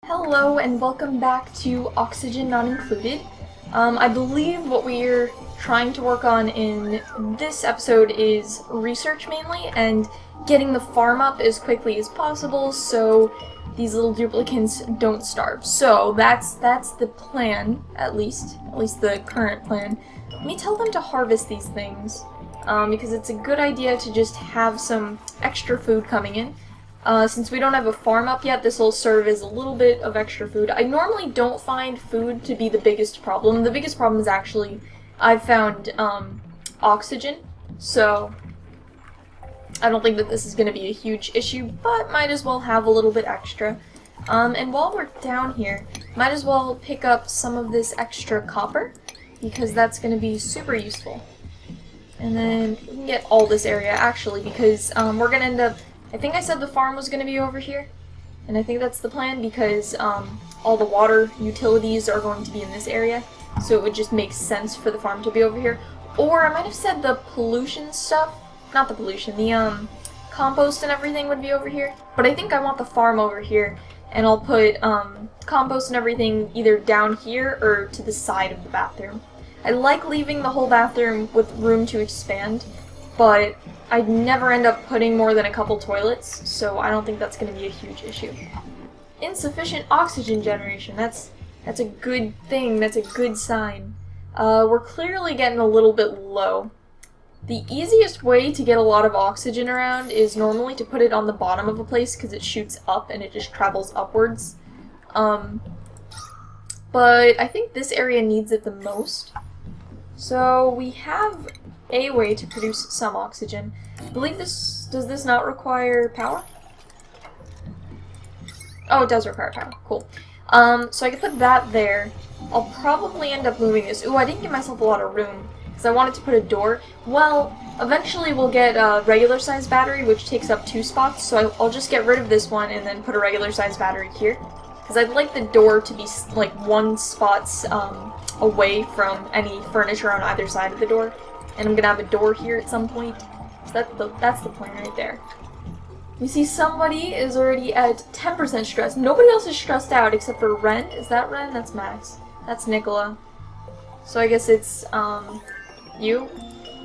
Hello and welcome back to Oxygen Not Included. I believe what we're trying to work on in this episode is research mainly and getting the farm up as quickly as possible so these little duplicants don't starve. So that's the plan, at least the current plan. Let me tell them to harvest these things because it's a good idea to just have some extra food coming in. Since we don't have a farm up yet, this will serve as a little bit of extra food. I normally don't find food to be the biggest problem. The biggest problem is actually, I've found, oxygen. So, I don't think that this is going to be a huge issue, but might as well have a little bit extra. And while we're down here, might as well pick up some of this extra copper, because that's going to be super useful. And then we can get all this area, actually, because we're going to end up... I think I said the farm was going to be over here, and I think that's the plan because all the water utilities are going to be in this area, so it would just make sense for the farm to be over here. Or I might have said the pollution stuff, not the pollution, the compost and everything would be over here, but I think I want the farm over here, and I'll put compost and everything either down here or to the side of the bathroom. I like leaving the whole bathroom with room to expand, but I'd never end up putting more than a couple toilets, so I don't think that's going to be a huge issue. Insufficient oxygen generation. That's a good thing. That's a good sign. We're clearly getting a little bit low. The easiest way to get a lot of oxygen around is normally to put it on the bottom of a place because it shoots up and it just travels upwards. But I think this area needs it the most. So we have a way to produce some oxygen. I believe does this not require power? Oh, it does require power. Cool. So I can put that there. I'll probably end up moving this. Ooh, I didn't give myself a lot of room because I wanted to put a door. Well, eventually we'll get a regular size battery, which takes up 2 spots, so I'll just get rid of this one and then put a regular size battery here. Because I'd like the door to be like 1 spot away from any furniture on either side of the door. And I'm gonna have a door here at some point. So that's the plan right there. You see somebody is already at 10% stress. Nobody else is stressed out except for Ren. Is that Ren? That's Max. That's Nicola. So I guess it's, you?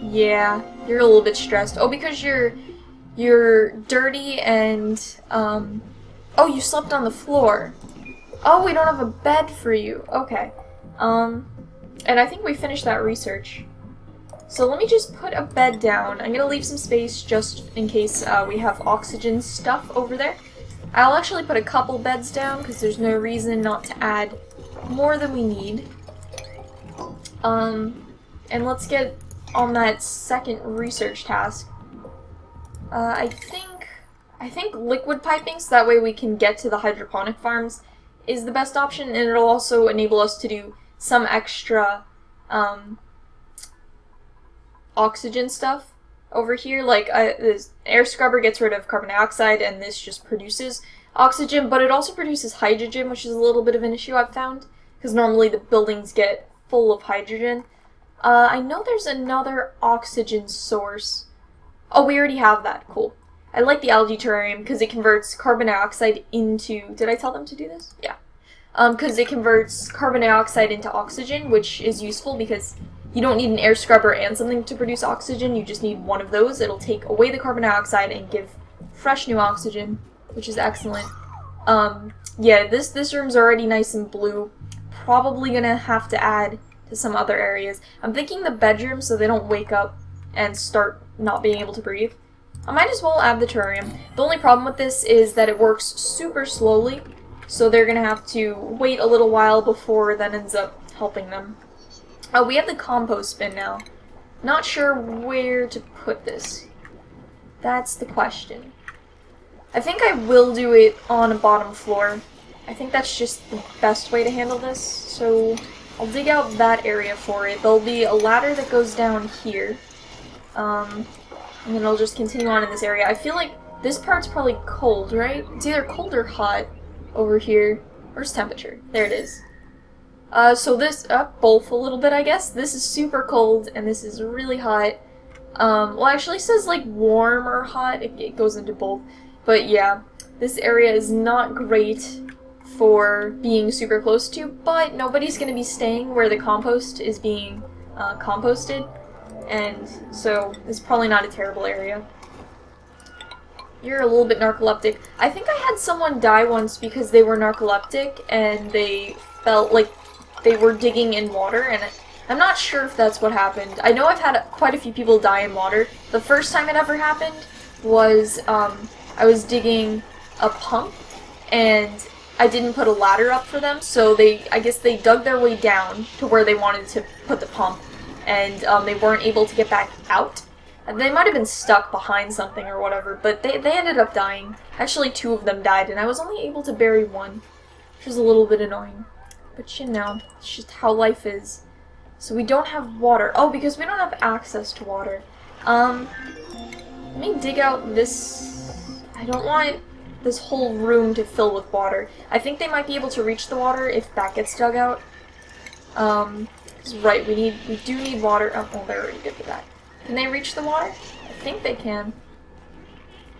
Yeah, you're a little bit stressed. Oh, because you're dirty and, oh, you slept on the floor. Oh, we don't have a bed for you. Okay. And I think we finished that research. So let me just put a bed down. I'm going to leave some space just in case we have oxygen stuff over there. I'll actually put a couple beds down because there's no reason not to add more than we need. And let's get on that second research task. I think liquid piping, so that way we can get to the hydroponic farms, is the best option, and it'll also enable us to do some extra oxygen stuff over here. Like this air scrubber gets rid of carbon dioxide and this just produces oxygen, but it also produces hydrogen, which is a little bit of an issue I've found because normally the buildings get full of hydrogen. I know there's another oxygen source. Oh, we already have that. Cool. I like the algae terrarium because it converts carbon dioxide into... Did I tell them to do this? Yeah. Because it converts carbon dioxide into oxygen, which is useful because you don't need an air scrubber and something to produce oxygen, you just need one of those. It'll take away the carbon dioxide and give fresh new oxygen, which is excellent. Yeah, this room's already nice and blue. Probably gonna have to add to some other areas. I'm thinking the bedroom so they don't wake up and start not being able to breathe. I might as well add the terrarium. The only problem with this is that it works super slowly, so they're gonna have to wait a little while before that ends up helping them. Oh, we have the compost bin now. Not sure where to put this. That's the question. I think I will do it on a bottom floor. I think that's just the best way to handle this. So I'll dig out that area for it. There'll be a ladder that goes down here. And then I'll just continue on in this area. I feel like this part's probably cold, right? It's either cold or hot over here. Where's temperature? There it is. So this, both a little bit, I guess. This is super cold, and this is really hot. Well, actually it says, like, warm or hot. It goes into both. But, yeah, this area is not great for being super close to, but nobody's going to be staying where the compost is being composted, and so it's probably not a terrible area. You're a little bit narcoleptic. I think I had someone die once because they were narcoleptic and they felt like they were digging in water, and I'm not sure if that's what happened. I know I've had quite a few people die in water. The first time it ever happened was I was digging a pump and I didn't put a ladder up for them, so I guess they dug their way down to where they wanted to put the pump, and they weren't able to get back out. And they might have been stuck behind something or whatever, but they ended up dying. Actually, 2 of them died, and I was only able to bury 1, which was a little bit annoying. But you know, it's just how life is. So we don't have water. Oh, because we don't have access to water. Let me dig out this. I don't want this whole room to fill with water. I think they might be able to reach the water if that gets dug out. Right, we do need water. Oh, well, they're already good with that. Can they reach the water? I think they can.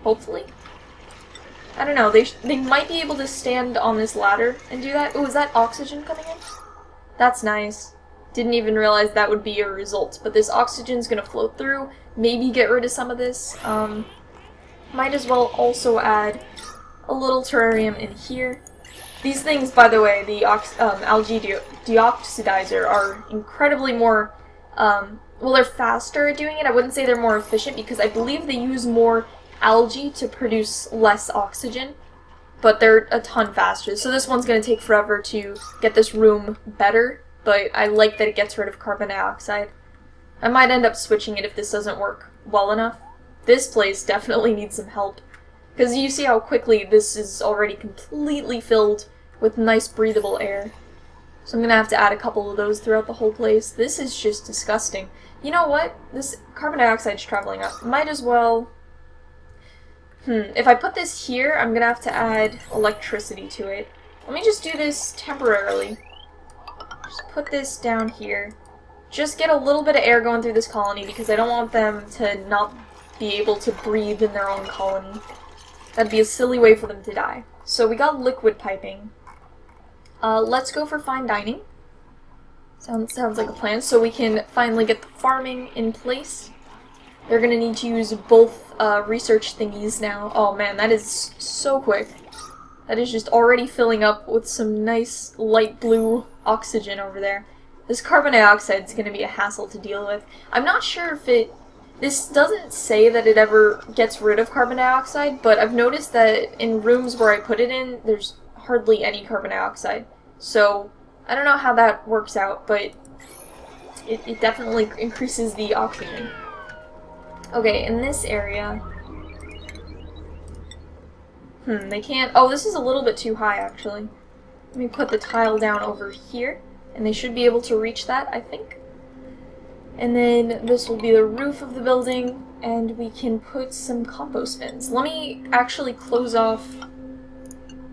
Hopefully. I don't know, they might be able to stand on this ladder and do that. Oh, is that oxygen coming in? That's nice. Didn't even realize that would be a result, but this oxygen's gonna float through, maybe get rid of some of this. Might as well also add a little terrarium in here. These things, by the way, the algae deoxidizer, are incredibly more, well, they're faster at doing it. I wouldn't say they're more efficient because I believe they use more algae to produce less oxygen, but they're a ton faster. So this one's going to take forever to get this room better, but I like that it gets rid of carbon dioxide. I might end up switching it if this doesn't work well enough. This place definitely needs some help, because you see how quickly this is already completely filled with nice breathable air. So I'm going to have to add a couple of those throughout the whole place. This is just disgusting. You know what? This carbon dioxide's traveling up. Might as well... If I put this here, I'm going to have to add electricity to it. Let me just do this temporarily. Just put this down here. Just get a little bit of air going through this colony because I don't want them to not be able to breathe in their own colony. That'd be a silly way for them to die. So we got liquid piping. Let's go for fine dining. Sounds like a plan. So we can finally get the farming in place. They're gonna need to use both research thingies now. Oh man, that is so quick. That is just already filling up with some nice light blue oxygen over there. This carbon dioxide is gonna be a hassle to deal with. I'm not sure if this doesn't say that it ever gets rid of carbon dioxide, but I've noticed that in rooms where I put it in, there's hardly any carbon dioxide. So, I don't know how that works out, but it definitely increases the oxygen. Okay, in this area... they can't... Oh, this is a little bit too high, actually. Let me put the tile down over here, and they should be able to reach that, I think. And then this will be the roof of the building, and we can put some compost bins. Let me actually close off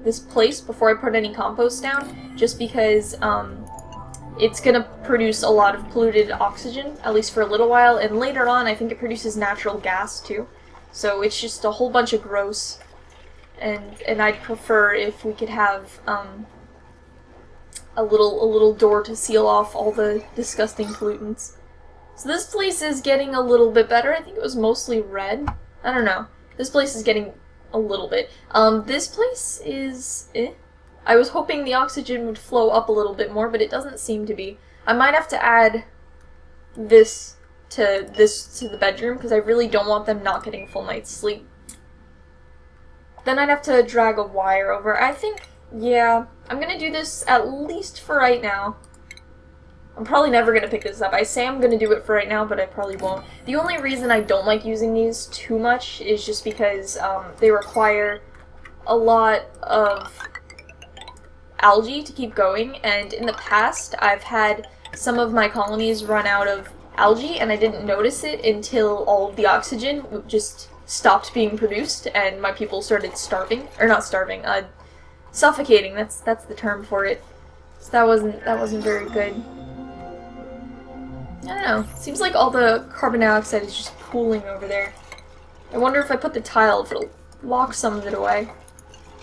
this place before I put any compost down, just because it's gonna produce a lot of polluted oxygen, at least for a little while, and later on I think it produces natural gas too. So it's just a whole bunch of gross, and I'd prefer if we could have a little door to seal off all the disgusting pollutants. So this place is getting a little bit better. I think it was mostly red. I don't know. This place is getting a little bit. This place is I was hoping the oxygen would flow up a little bit more, but it doesn't seem to be. I might have to add this to the bedroom, because I really don't want them not getting a full night's sleep. Then I'd have to drag a wire over. I think, yeah, I'm gonna do this at least for right now. I'm probably never going to pick this up. I say I'm going to do it for right now, but I probably won't. The only reason I don't like using these too much is just because they require a lot of algae to keep going, and in the past I've had some of my colonies run out of algae, and I didn't notice it until all of the oxygen just stopped being produced, and my people started starving. Or not starving, suffocating, that's the term for it. So that wasn't very good. I don't know. Seems like all the carbon dioxide is just pooling over there. I wonder if I put the tile, if it'll lock some of it away.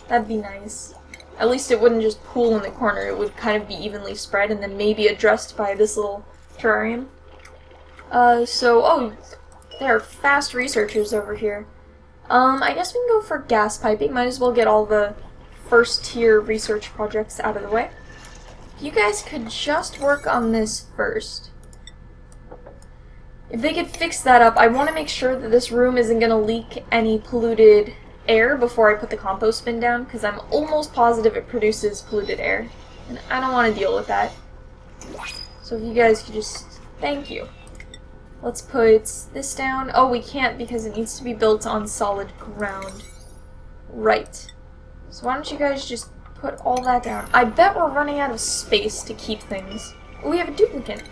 That'd be nice. At least it wouldn't just pool in the corner, it would kind of be evenly spread and then maybe addressed by this little terrarium. Oh, there are fast researchers over here. I guess we can go for gas piping. Might as well get all the first tier research projects out of the way. If you guys could just work on this first. If they could fix that up, I want to make sure that this room isn't going to leak any polluted air before I put the compost bin down, because I'm almost positive it produces polluted air, and I don't want to deal with that. So if you guys could just... Thank you. Let's put this down. Oh, we can't because it needs to be built on solid ground. Right. So why don't you guys just put all that down? I bet we're running out of space to keep things. Oh, we have a duplicate.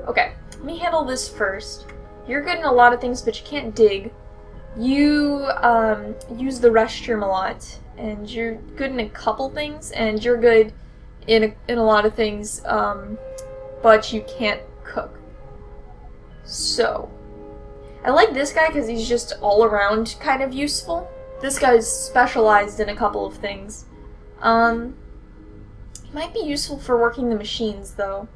Okay, let me handle this first. You're good in a lot of things, but you can't dig. You use the restroom a lot, and you're good in a couple things, and you're good in a lot of things, but you can't cook. So, I like this guy because he's just all around kind of useful. This guy's specialized in a couple of things. He might be useful for working the machines, though.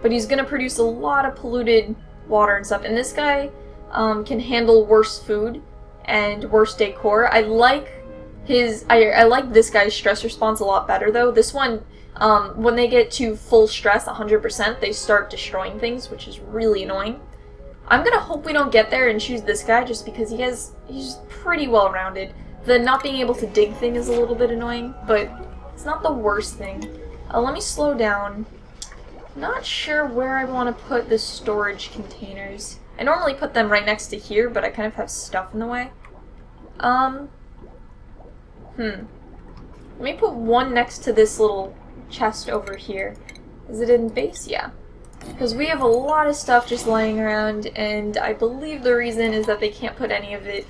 But he's gonna produce a lot of polluted water and stuff, and this guy can handle worse food and worse decor. I like I like this guy's stress response a lot better, though. This one, when they get to full stress, 100%, they start destroying things, which is really annoying. I'm gonna hope we don't get there and choose this guy, just because he's pretty well-rounded. The not being able to dig thing is a little bit annoying, but it's not the worst thing. Let me slow down. Not sure where I want to put the storage containers. I normally put them right next to here, but I kind of have stuff in the way. Let me put one next to this little chest over here. Is it in base? Yeah. Because we have a lot of stuff just lying around, and I believe the reason is that they can't put any of it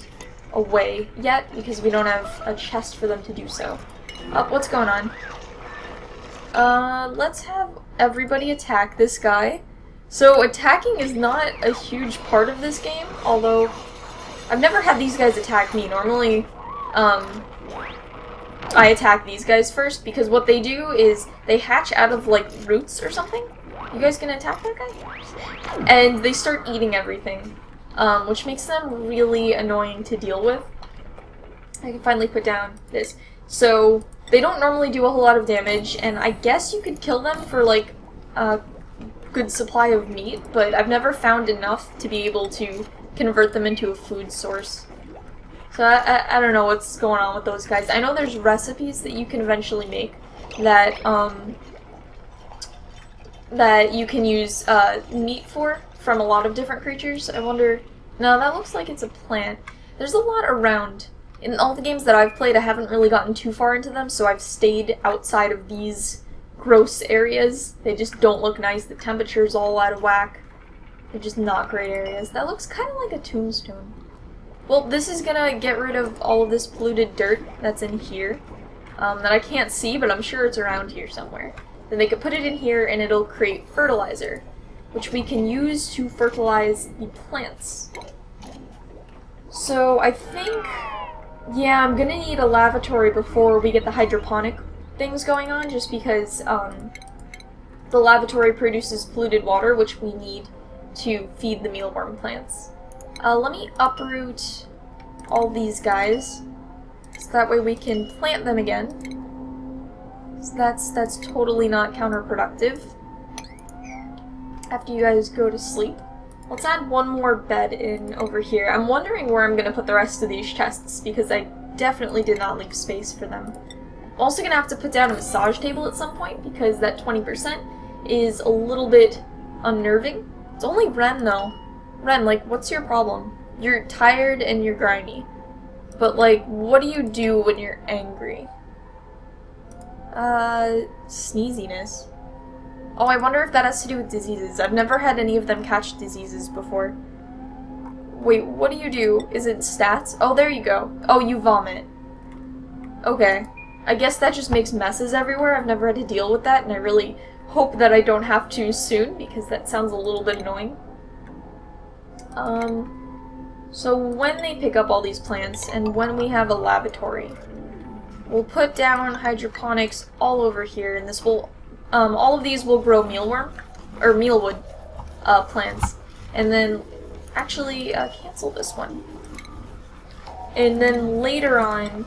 away yet, because we don't have a chest for them to do so. What's going on? Let's have everybody attack this guy. So attacking is not a huge part of this game, although I've never had these guys attack me. Normally, I attack these guys first, because what they do is they hatch out of, like, roots or something. You guys gonna attack that guy? And they start eating everything, which makes them really annoying to deal with. I can finally put down this. So, they don't normally do a whole lot of damage, and I guess you could kill them for, like, a good supply of meat, but I've never found enough to be able to convert them into a food source. So I don't know what's going on with those guys. I know there's recipes that you can eventually make that, that you can use meat from a lot of different creatures. I wonder... No, that looks like it's a plant. There's a lot around. In all the games that I've played, I haven't really gotten too far into them, so I've stayed outside of these gross areas. They just don't look nice. The temperature's all out of whack. They're just not great areas. That looks kind of like a tombstone. Well, this is gonna get rid of all of this polluted dirt that's in here, that I can't see, but I'm sure it's around here somewhere. Then they could put it in here and it'll create fertilizer, which we can use to fertilize the plants. So I think, yeah, I'm gonna need a lavatory before we get the hydroponic things going on, just because the lavatory produces polluted water, which we need to feed the mealworm plants. Let me uproot all these guys, so that way we can plant them again. So that's totally not counterproductive. After you guys go to sleep. Let's add one more bed in over here. I'm wondering where I'm going to put the rest of these chests, because I definitely did not leave space for them. I'm also going to have to put down a massage table at some point, because that 20% is a little bit unnerving. It's only Ren, though. Ren, like, what's your problem? You're tired and you're grimy. But, like, what do you do when you're angry? Sneeziness. Oh, I wonder if that has to do with diseases. I've never had any of them catch diseases before. Wait, what do you do? Is it stats? Oh, there you go. Oh, you vomit. Okay. I guess that just makes messes everywhere. I've never had to deal with that, and I really hope that I don't have to soon, because that sounds a little bit annoying. So when they pick up all these plants, and when we have a lavatory, we'll put down hydroponics all over here, and this will, all of these will grow mealworm, or mealwood plants. And then, actually, cancel this one. And then later on,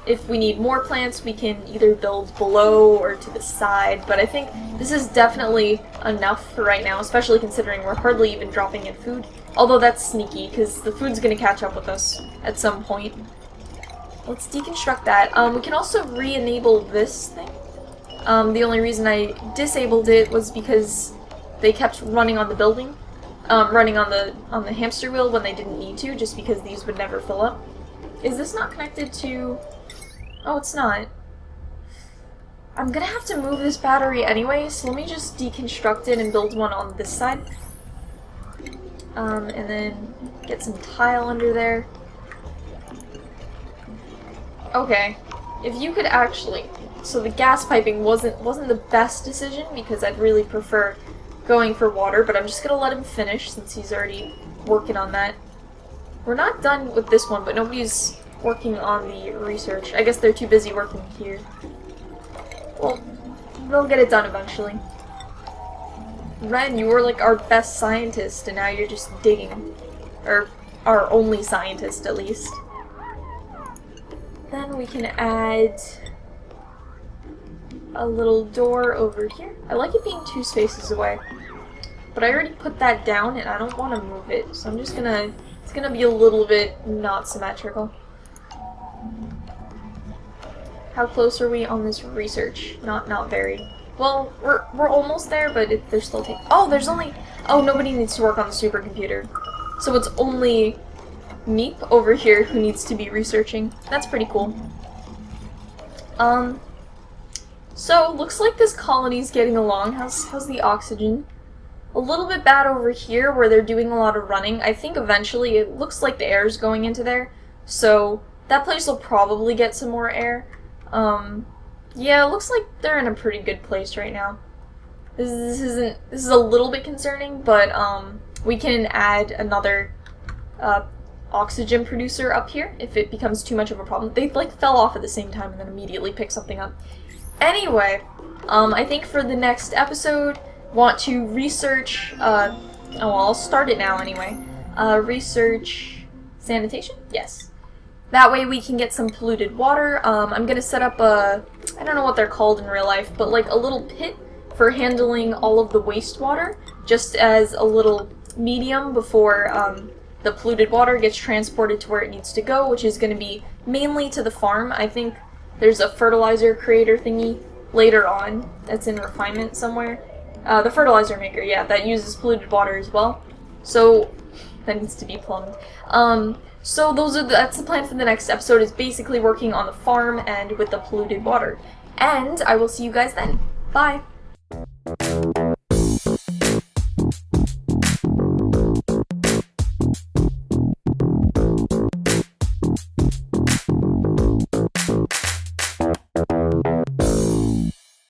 if we need more plants, we can either build below or to the side, but I think this is definitely enough for right now, especially considering we're hardly even dropping in food. Although that's sneaky, because the food's going to catch up with us at some point. Let's deconstruct that. We can also re-enable this thing. The only reason I disabled it was because they kept running on the building, running on the hamster wheel when they didn't need to, just because these would never fill up. Is this not connected to... Oh, it's not. I'm gonna have to move this battery anyway, so let me just deconstruct it and build one on this side. And then get some tile under there. Okay, if you could actually... So the gas piping wasn't the best decision, because I'd really prefer going for water, but I'm just gonna let him finish since he's already working on that. We're not done with this one, but nobody's working on the research. I guess they're too busy working here. Well, they'll get it done eventually. Ren, you were like our best scientist, and now you're just digging. Or our only scientist, at least. Then we can add a little door over here. I like it being 2 spaces away. But I already put that down, and I don't want to move it, so I'm just gonna... It's gonna be a little bit not symmetrical. How close are we on this research? Not very. Well, we're almost there, but there's still oh, there's only... Oh, nobody needs to work on the supercomputer. So it's only Meep over here who needs to be researching. That's pretty cool. So, looks like this colony's getting along. How's the oxygen? A little bit bad over here where they're doing a lot of running. I think eventually it looks like the air's going into there. So, that place will probably get some more air. Yeah, it looks like they're in a pretty good place right now. This is a little bit concerning, but we can add another oxygen producer up here if it becomes too much of a problem. They like fell off at the same time and then immediately picked something up. Anyway, I think for the next episode, want to research, oh well, I'll start it now anyway. Research sanitation? Yes. That way we can get some polluted water. I'm gonna set up a, I don't know what they're called in real life, but like a little pit for handling all of the wastewater, just as a little medium before the polluted water gets transported to where it needs to go, which is gonna be mainly to the farm. I think there's a fertilizer creator thingy later on that's in refinement somewhere. The fertilizer maker, yeah, that uses polluted water as well. So that needs to be plumbed. So that's the plan for the next episode, is basically working on the farm and with the polluted water. And I will see you guys then. Bye!